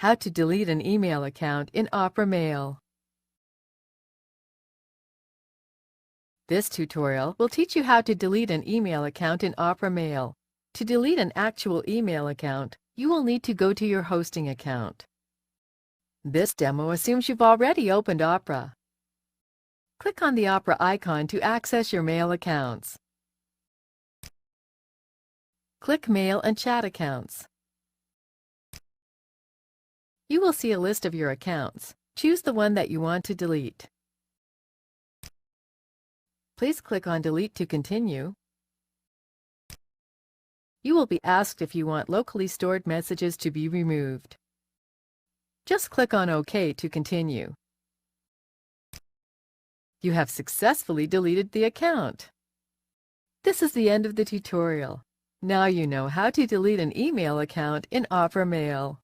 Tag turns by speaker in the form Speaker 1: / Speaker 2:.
Speaker 1: How to delete an email account in Opera Mail. This tutorial will teach you how to delete an email account in Opera Mail. To delete an actual email account, you will need to go to your hosting account. This demo assumes you've already opened Opera. Click on the Opera icon to access your mail accounts. Click Mail and Chat Accounts. You will see a list of your accounts. Choose the one that you want to delete. Please click on Delete to continue. You will be asked if you want locally stored messages to be removed. Just click on OK to continue. You have successfully deleted the account. This is the end of the tutorial. Now you know how to delete an email account in Opera Mail.